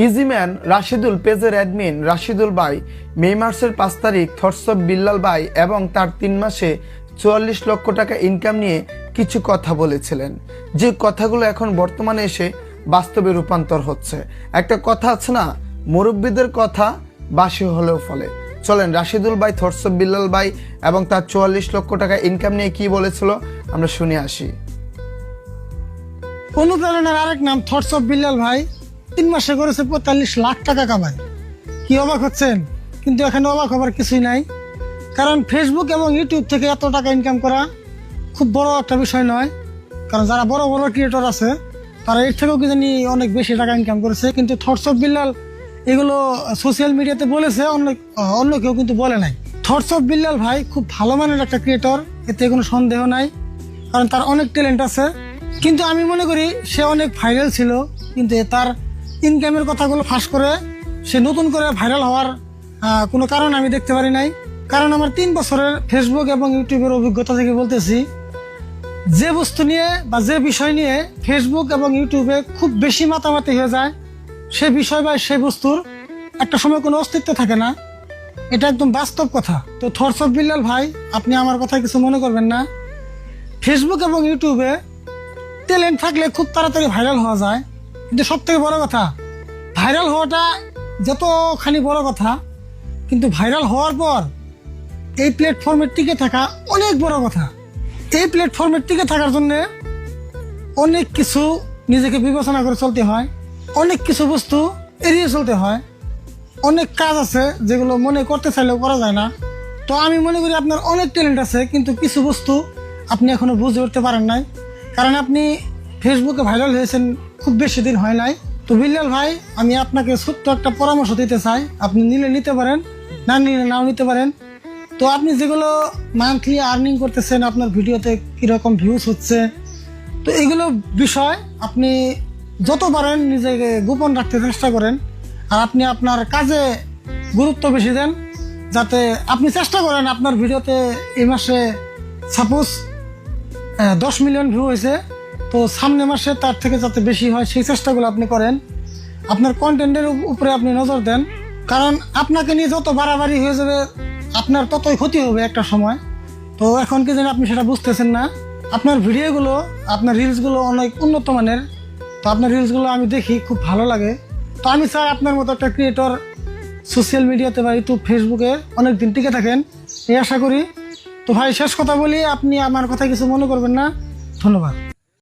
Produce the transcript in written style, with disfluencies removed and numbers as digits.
ইজিম্যান রাশিদুল পেজের অ্যাডমিন রাশিদুল ভাই মে মাসের 5 তারিখ থটস অফ বিল্লাল ভাই এবং তার 3 মাসে 44 লক্ষ টাকা ইনকাম নিয়ে কিছু কথা বলেছিলেন, যে কথাগুলো এখন বর্তমানে এসে বাস্তবে রূপান্তর হচ্ছে। একটা কথা আছে না, মুরব্বীদের কথা বাসি হলেও ফলে। চলেন রাশিদুল ভাই থটস অফ বিল্লাল ভাই এবং তার 44 লক্ষ টাকা ইনকাম নিয়ে কি বলেছিল আমরা শুনে আসি। অনুপ্রেরণার আরেক নাম থটস অফ বিল্লাল ভাই 3 মাসে করেছে 45 লাখ টাকা কামাই। কি অবাক হচ্ছেন? কিন্তু এখানে অবাক হবার কিছুই নাই, কারণ ফেসবুক এবং ইউটিউব থেকে এত টাকা ইনকাম করা খুব বড় একটা বিষয় নয়। কারণ যারা বড় বড় ক্রিয়েটর আছে তারা এর থেকেও কি জানি অনেক বেশি টাকা ইনকাম করেছে, কিন্তু থটস অফ বিল্লাল এগুলো সোশ্যাল মিডিয়াতে বলেছে, অন্য কেউ কিন্তু বলে নাই। থটস অফ বিল্লাল ভাই খুব ভালো মানের একটা ক্রিয়েটর, এতে কোনো সন্দেহ নাই, কারণ তার অনেক ট্যালেন্ট আছে। কিন্তু আমি মনে করি সে অনেক ভাইরাল ছিল, কিন্তু তার ইনকামের কথাগুলো ফাঁস করে সে নতুন করে ভাইরাল হওয়ার কোনো কারণ আমি দেখতে পারি নাই। কারণ আমার 3 বছরের ফেসবুক এবং ইউটিউবের অভিজ্ঞতা থেকে বলতেছি, যে বস্তু নিয়ে বা যে বিষয় নিয়ে ফেসবুক এবং ইউটিউবে খুব বেশি মাতামাতি হয়ে যায়, সে বিষয় বা সে বস্তুর একটা সময় কোনো অস্তিত্ব থাকে না। এটা একদম বাস্তব কথা। তো থটস অফ বিল্লাল ভাই, আপনি আমার কথা কিছু মনে করবেন না। ফেসবুক এবং ইউটিউবে ট্যালেন্ট থাকলে খুব তাড়াতাড়ি ভাইরাল হওয়া যায়, কিন্তু সব থেকে বড় কথা ভাইরাল হওয়াটা যতখানি বড় কথা, কিন্তু ভাইরাল হওয়ার পর এই প্ল্যাটফর্মের টিকে থাকা অনেক বড় কথা। এই প্ল্যাটফর্মের টিকে থাকার জন্য অনেক কিছু নিজেকে বিবেচনা করে চলতে হয়, অনেক কিছু বস্তু এড়িয়ে চলতে হয়, অনেক কাজ আছে যেগুলো মনে করতে চাইলেও করা যায় না। তো আমি মনে করি আপনার অনেক ট্যালেন্ট আছে, কিন্তু কিছু বস্তু আপনি এখনো বুঝে উঠতে পারেন নাই, কারণ আপনি ফেসবুকে ভাইরাল হয়েছেন খুব বেশি দিন হয় নাই। তো বিল্লাল ভাই, আমি আপনাকে ছোট্ট একটা পরামর্শ দিতে চাই, আপনি নিলে নিতে পারেন, না নিলে নাও নিতে পারেন। তো আপনি যেগুলো মান্থলি আর্নিং করতেছেন, আপনার ভিডিওতে কীরকম ভিউজ হচ্ছে, তো এগুলো বিষয় আপনি যত পারেন নিজেকে গোপন রাখতে চেষ্টা করেন। আর আপনি আপনার কাজে গুরুত্ব বেশি দেন, যাতে আপনি চেষ্টা করেন আপনার ভিডিওতে এই মাসে সাপোজ 10 মিলিয়ন ভিউ হয়েছে, তো সামনের মাসে তার থেকে যাতে বেশি হয় সেই চেষ্টাগুলো আপনি করেন। আপনার কন্টেন্টের উপরে আপনি নজর দেন, কারণ আপনাকে নিয়ে যত বাড়াবাড়ি হয়ে যাবে আপনার ততই ক্ষতি হবে একটা সময়। তো এখন কি জানি আপনি সেটা বুঝতেছেন না। আপনার ভিডিওগুলো, আপনার রিলসগুলো অনেক উন্নত মানের, তো আপনার রিলসগুলো আমি দেখি, খুব ভালো লাগে। তো আমি চাই আপনার মতো একটা ক্রিয়েটর সোশ্যাল মিডিয়াতে বা ইউটিউব ফেসবুকে অনেক দিন টিকে থাকেন, এই আশা করি। তো ভাই, শেষ কথা বলি, আপনি আমার কথা কিছু মনে করবেন না। ধন্যবাদ।